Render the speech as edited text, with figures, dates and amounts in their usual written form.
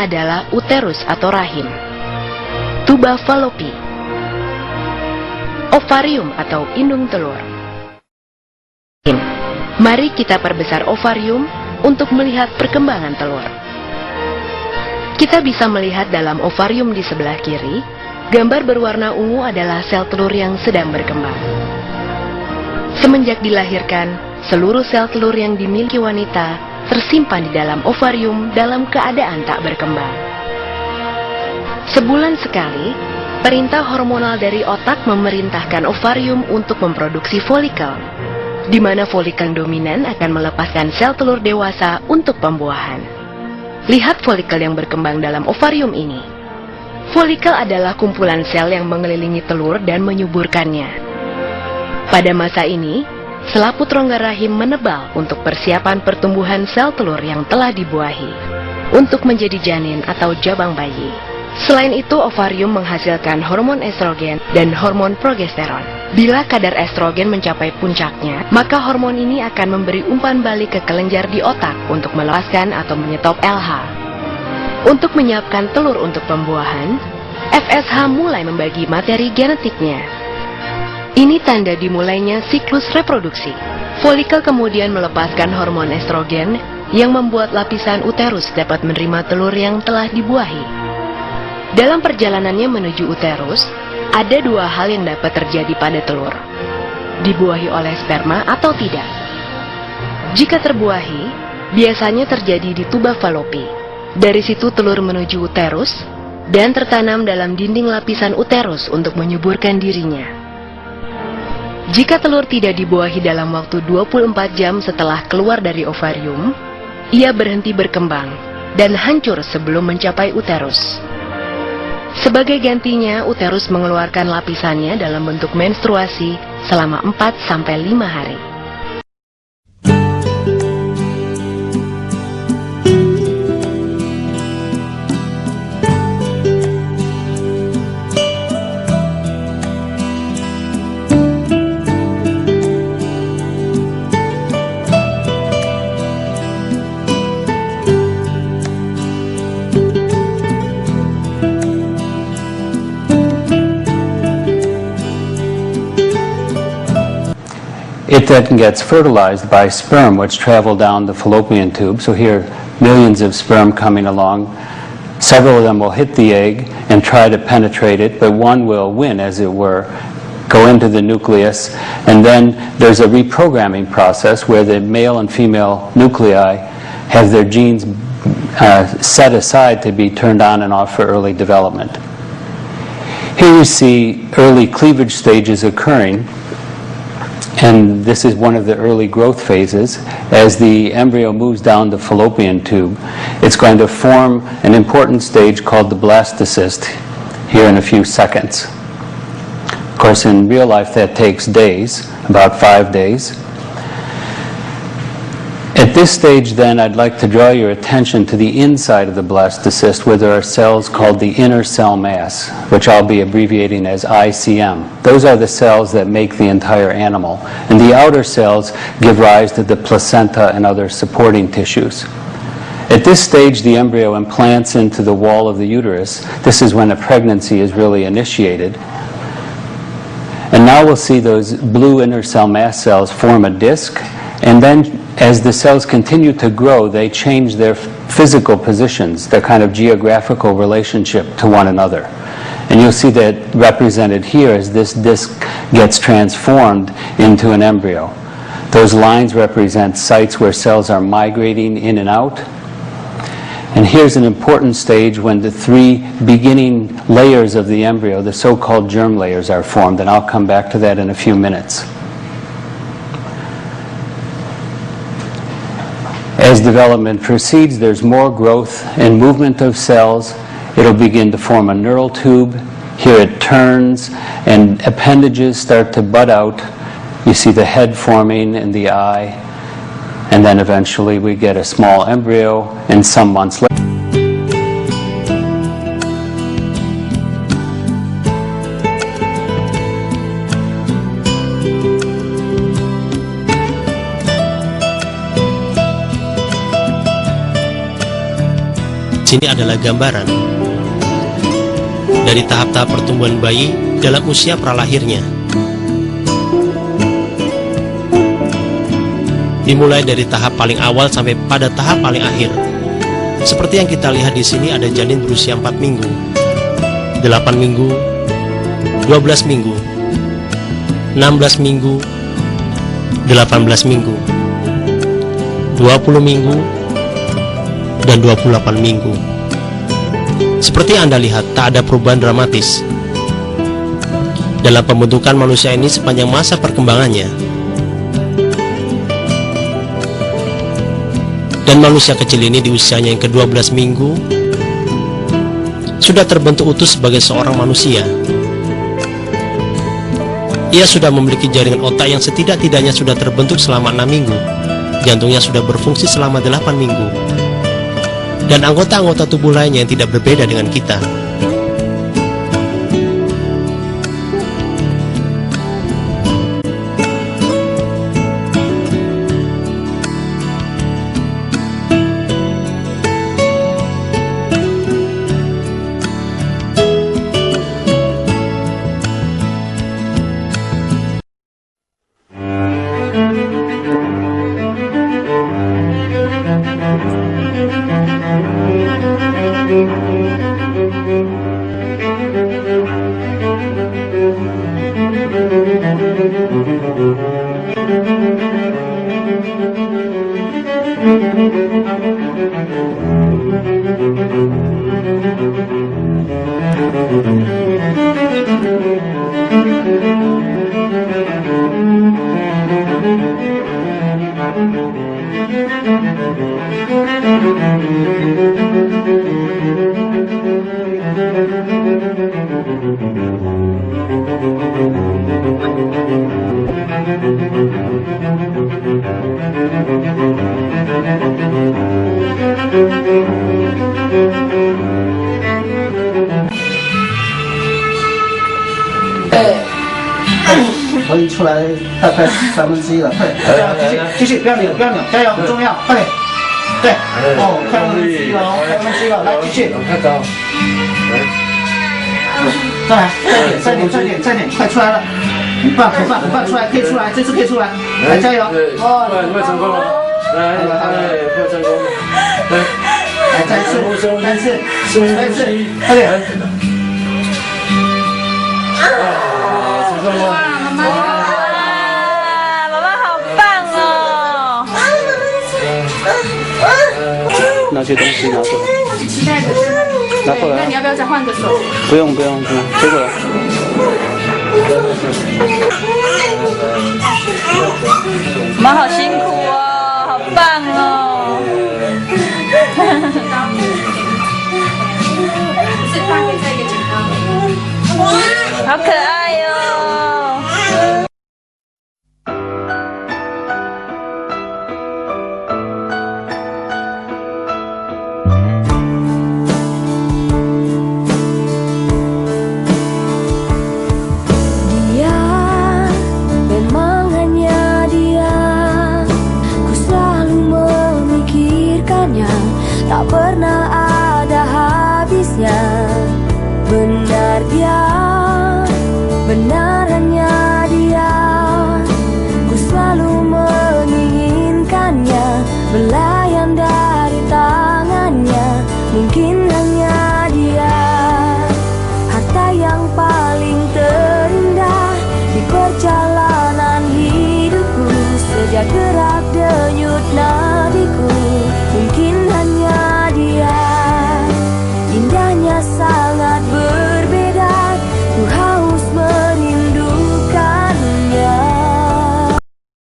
adalah uterus atau rahim, tuba falopi, ovarium atau indung telur. Mari kita perbesar ovarium untuk melihat perkembangan telur. Kita bisa melihat dalam ovarium di sebelah kiri, gambar berwarna ungu adalah sel telur yang sedang berkembang. Semenjak dilahirkan, seluruh sel telur yang dimiliki wanita tersimpan di dalam ovarium dalam keadaan tak berkembang. Sebulan sekali, perintah hormonal dari otak memerintahkan ovarium untuk memproduksi folikel, di mana folikel dominan akan melepaskan sel telur dewasa untuk pembuahan. Lihat folikel yang berkembang dalam ovarium ini. Folikel adalah kumpulan sel yang mengelilingi telur dan menyuburkannya. Pada masa ini, selaput rongga rahim menebal untuk persiapan pertumbuhan sel telur yang telah dibuahi untuk menjadi janin atau jabang bayi. Selain itu, ovarium menghasilkan hormon estrogen dan hormon progesteron. Bila kadar estrogen mencapai puncaknya, maka hormon ini akan memberi umpan balik ke kelenjar di otak untuk melepaskan atau menyetop LH. Untuk menyiapkan telur untuk pembuahan, FSH mulai membagi materi genetiknya. Ini tanda dimulainya siklus reproduksi. Folikel kemudian melepaskan hormon estrogen yang membuat lapisan uterus dapat menerima telur yang telah dibuahi. Dalam perjalanannya menuju uterus, ada dua hal yang dapat terjadi pada telur: dibuahi oleh sperma atau tidak. Jika terbuahi, biasanya terjadi di tuba falopi. Dari situ telur menuju uterus dan tertanam dalam dinding lapisan uterus untuk menyuburkan dirinya. Jika telur tidak dibuahi dalam waktu 24 jam setelah keluar dari ovarium, ia berhenti berkembang dan hancur sebelum mencapai uterus. Sebagai gantinya, uterus mengeluarkan lapisannya dalam bentuk menstruasi selama 4-5 hari. It then gets fertilized by sperm, which travel down the fallopian tube. So here, millions of sperm coming along. Several of them will hit the egg and try to penetrate it, but one will win, as it were, go into the nucleus. And then there's a reprogramming process where the male and female nuclei have their genes set aside to be turned on and off for early development. Here you see early cleavage stages occurring. And this is one of the early growth phases. As the embryo moves down the fallopian tube, it's going to form an important stage called the blastocyst here in a few seconds. Of course, in real life that takes days, about 5 days. At this stage then, I'd like to draw your attention to the inside of the blastocyst, where there are cells called the inner cell mass, which I'll be abbreviating as ICM. Those are the cells that make the entire animal. And the outer cells give rise to the placenta and other supporting tissues. At this stage, the embryo implants into the wall of the uterus. This is when a pregnancy is really initiated. And now we'll see those blue inner cell mass cells form a disc, and then as the cells continue to grow, they change their physical positions, their kind of geographical relationship to one another. And you'll see that represented here as this disc gets transformed into an embryo. Those lines represent sites where cells are migrating in and out. And here's an important stage when the three beginning layers of the embryo, the so-called germ layers, are formed, and I'll come back to that in a few minutes. As development proceeds, there's more growth and movement of cells. It'll begin to form a neural tube. Here it turns, and appendages start to bud out. You see the head forming and the eye, and then eventually we get a small embryo, and some months later. Sini adalah gambaran dari tahap-tahap pertumbuhan bayi dalam usia pralahirnya. Dimulai dari tahap paling awal sampai pada tahap paling akhir. Seperti yang kita lihat di sini, ada janin berusia 4 minggu, 8 minggu, 12 minggu, 16 minggu, 18 minggu, 20 minggu, dan 28 minggu. Seperti Anda lihat, tak ada perubahan dramatis dalam pembentukan manusia ini sepanjang masa perkembangannya. Dan manusia kecil ini di usianya yang ke-12 minggu sudah terbentuk utuh sebagai seorang manusia. Ia sudah memiliki jaringan otak yang setidak-tidaknya sudah terbentuk selama 6 minggu. Jantungnya sudah berfungsi selama 8 minggu. Dan anggota-anggota tubuh lainnya yang tidak berbeda dengan kita.可以出来快1/3了，快，继续，不要扭，加油，很重要，快点，对，哦，快1/3了，快1/3了，来继续，再来，再点，快出来了，很棒，出来，可以出来，这次可以出来，来加油，哦，快成功了，来，快成功了，来，再一次，快点。成功了！爸爸好棒哦！拿些东西拿过来。期待的是，拿过来。那你要不要再换个手？不用，接过来。我们好辛